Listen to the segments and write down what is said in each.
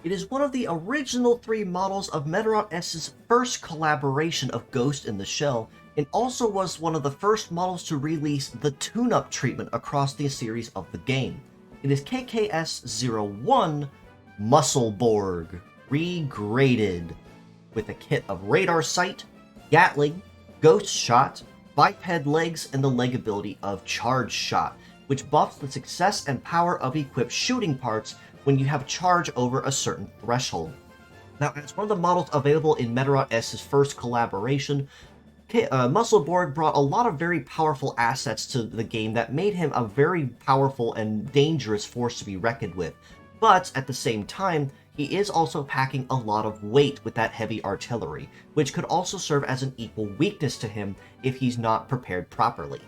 It is one of the original 3 models of Medarot S's first collaboration of Ghost in the Shell, and also was one of the first models to release the tune-up treatment across the series of the game. It is KKS01 Muscle Borg, regraded, with a kit of radar sight, Gatling, ghost shot, biped legs, and the leg ability of charge shot, which buffs the success and power of equipped shooting parts when you have charge over a certain threshold. Now, as one of the models available in Medarot S's first collaboration, Muscle Borg brought a lot of very powerful assets to the game that made him a very powerful and dangerous force to be reckoned with. But at the same time, he is also packing a lot of weight with that heavy artillery, which could also serve as an equal weakness to him if he's not prepared properly.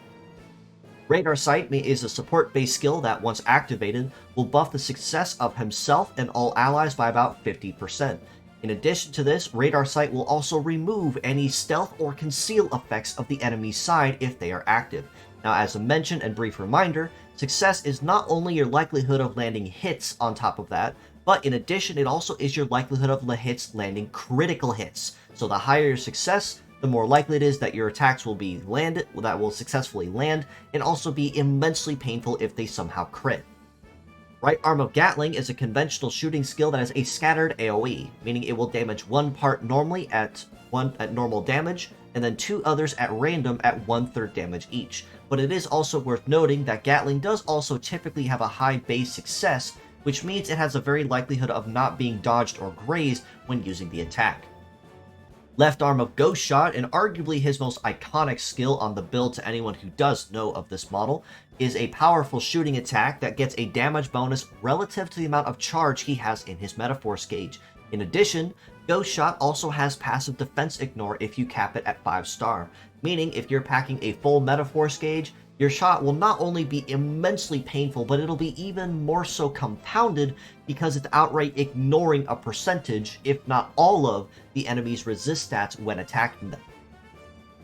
Radar Sight is a support-based skill that, once activated, will buff the success of himself and all allies by about 50%. In addition to this, Radar Sight will also remove any stealth or conceal effects of the enemy's side if they are active. Now, as a mention and brief reminder, success is not only your likelihood of landing hits on top of that, but in addition, it also is your likelihood of the hits landing critical hits. So the higher your success, the more likely it is that your attacks will be landed, that will successfully land, and also be immensely painful if they somehow crit. Right Arm of Gatling is a conventional shooting skill that has a scattered AoE, meaning it will damage one part normally at normal damage, and then 2 others at random at 1/3 damage each. But it is also worth noting that Gatling does also typically have a high base success, which means it has a very likelihood of not being dodged or grazed when using the attack. Left Arm of Ghost Shot, and arguably his most iconic skill on the build to anyone who does know of this model, is a powerful shooting attack that gets a damage bonus relative to the amount of charge he has in his Metaforce gauge. In addition, Ghost Shot also has passive defense ignore if you cap it at 5-star, meaning if you're packing a full Metaforce gauge, your shot will not only be immensely painful, but it'll be even more so compounded because it's outright ignoring a percentage, if not all of, the enemy's resist stats when attacking them.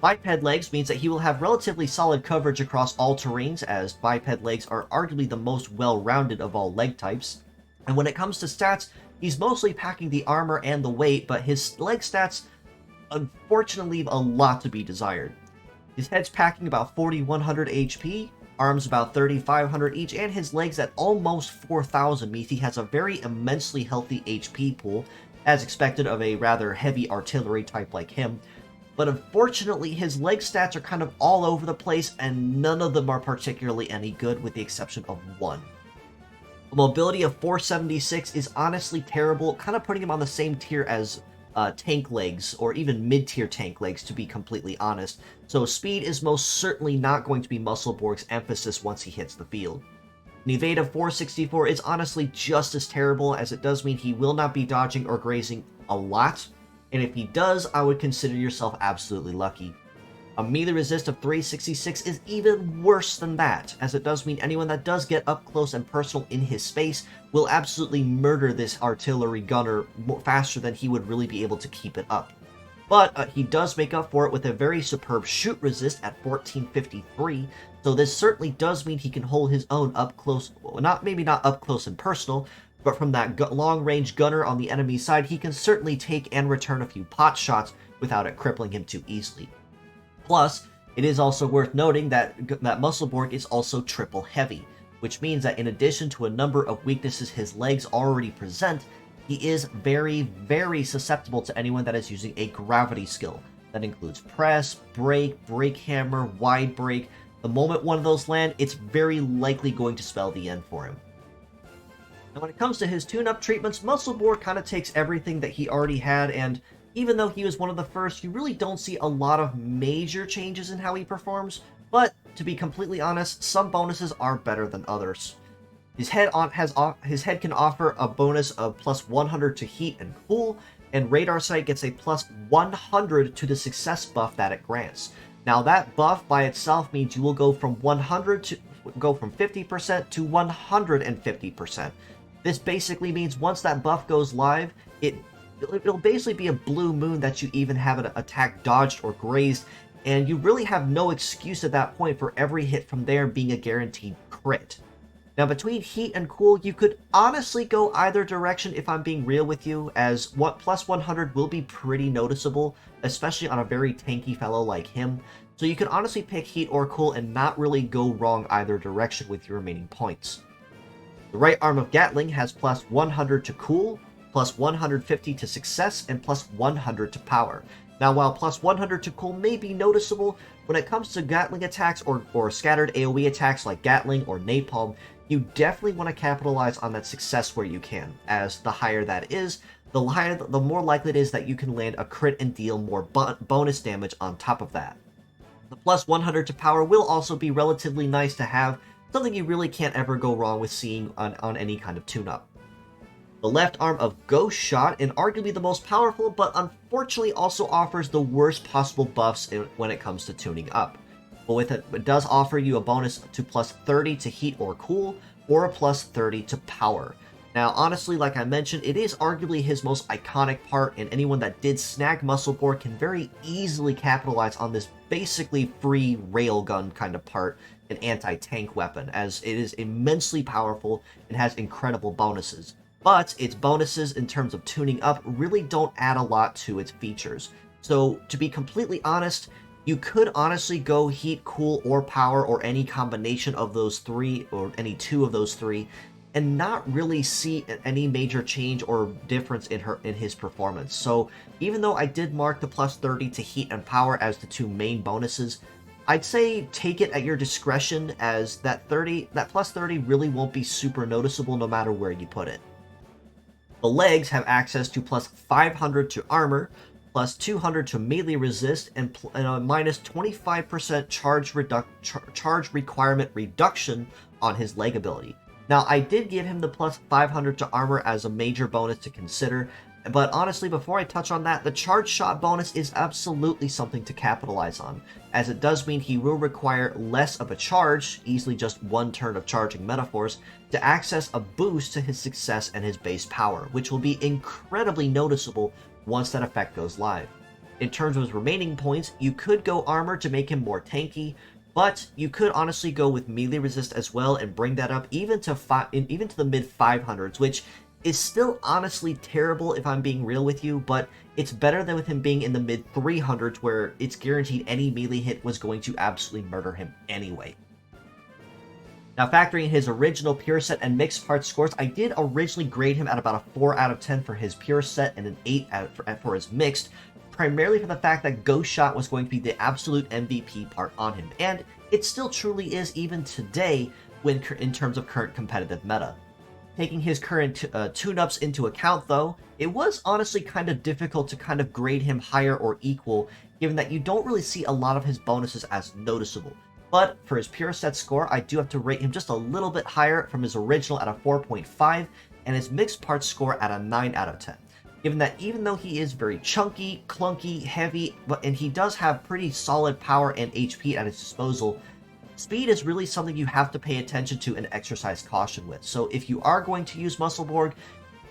Biped legs means that he will have relatively solid coverage across all terrains, as biped legs are arguably the most well-rounded of all leg types. And when it comes to stats, he's mostly packing the armor and the weight, but his leg stats unfortunately leave a lot to be desired. His head's packing about 4,100 HP, arms about 3,500 each, and his legs at almost 4,000 means he has a very immensely healthy HP pool, as expected of a rather heavy artillery type like him. But unfortunately, his leg stats are kind of all over the place, and none of them are particularly any good, with the exception of one. A mobility of 476 is honestly terrible, kind of putting him on the same tier as tank legs, or even mid-tier tank legs, to be completely honest. So speed is most certainly not going to be Muscle Borg's emphasis once he hits the field. An evade of 464 is honestly just as terrible, as it does mean he will not be dodging or grazing a lot, and if he does, I would consider yourself absolutely lucky. A melee resist of 366 is even worse than that, as it does mean anyone that does get up close and personal in his space will absolutely murder this artillery gunner faster than he would really be able to keep it up. But he does make up for it with a very superb shoot resist at 1453, so this certainly does mean he can hold his own up close, maybe not up close and personal, but from that long-range gunner on the enemy's side, he can certainly take and return a few pot shots without it crippling him too easily. Plus, it is also worth noting that Muscle Borg is also triple heavy, which means that in addition to a number of weaknesses his legs already present, he is very, very susceptible to anyone that is using a gravity skill. That includes press, brake hammer, wide brake. The moment one of those land, it's very likely going to spell the end for him. Now when it comes to his tune-up treatments, Muscle Borg kind of takes everything that he already had, and even though he was one of the first, you really don't see a lot of major changes in how he performs, but to be completely honest, some bonuses are better than others. His head can offer a bonus of plus 100 to heat and cool, and Radar Sight gets a plus 100 to the success buff that it grants. Now that buff by itself means you will go from 50% to 150%. This basically means once that buff goes live, it'll basically be a blue moon that you even have an attack dodged or grazed, and you really have no excuse at that point for every hit from there being a guaranteed crit. Now, between heat and cool, you could honestly go either direction if I'm being real with you, as what plus 100 will be pretty noticeable, especially on a very tanky fellow like him. So you could honestly pick heat or cool and not really go wrong either direction with your remaining points. The right arm of Gatling has plus 100 to cool, plus 150 to success, and plus 100 to power. Now, while plus 100 to cool may be noticeable, when it comes to Gatling attacks or scattered AoE attacks like Gatling or Napalm, you definitely want to capitalize on that success where you can, as the higher that is, the more likely it is that you can land a crit and deal more bonus damage on top of that. The plus 100 to power will also be relatively nice to have, something you really can't ever go wrong with seeing on any kind of tune-up. The left arm of Ghost Shot, and arguably the most powerful, but unfortunately also offers the worst possible buffs when it comes to tuning up. But with it does offer you a bonus to plus 30 to heat or cool, or a plus 30 to power. Now, honestly, like I mentioned, it is arguably his most iconic part, and anyone that did snag Muscle Borg can very easily capitalize on this basically free railgun kind of part, an anti-tank weapon, as it is immensely powerful and has incredible bonuses. But its bonuses in terms of tuning up really don't add a lot to its features. So, to be completely honest, you could honestly go heat, cool, or power, or any combination of those three, or any two of those three, and not really see any major change or difference in his performance. So even though I did mark the plus 30 to heat and power as the two main bonuses, I'd say take it at your discretion, as that plus 30 really won't be super noticeable no matter where you put it. The legs have access to plus 500 to armor, plus 200 to melee resist, and a minus 25% charge requirement reduction on his leg ability. Now, I did give him the plus 500 to armor as a major bonus to consider, but honestly, before I touch on that, the charge shot bonus is absolutely something to capitalize on, as it does mean he will require less of a charge, easily just one turn of charging metaphors, to access a boost to his success and his base power, which will be incredibly noticeable once that effect goes live. In terms of his remaining points, you could go armor to make him more tanky, but you could honestly go with melee resist as well and bring that up even to the mid 500s, which is still honestly terrible if I'm being real with you, but it's better than with him being in the mid 300s where it's guaranteed any melee hit was going to absolutely murder him anyway. Now, factoring in his original pure set and mixed parts scores, I did originally grade him at about a 4 out of 10 for his pure set and an 8 for his mixed, primarily for the fact that Ghost Shot was going to be the absolute MVP part on him, and it still truly is even today in terms of current competitive meta. Taking his current tune-ups into account, though, it was honestly kind of difficult to kind of grade him higher or equal, given that you don't really see a lot of his bonuses as noticeable. But for his pure set score, I do have to rate him just a little bit higher from his original at a 4.5, and his mixed parts score at a 9 out of 10. Given that even though he is very chunky, clunky, heavy, and he does have pretty solid power and HP at his disposal, speed is really something you have to pay attention to and exercise caution with. So if you are going to use Muscle Borg,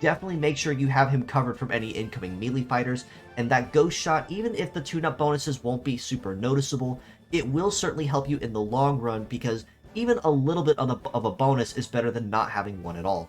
definitely make sure you have him covered from any incoming melee fighters, and that Ghost Shot, even if the tune-up bonuses won't be super noticeable, it will certainly help you in the long run, because even a little bit of a bonus is better than not having one at all.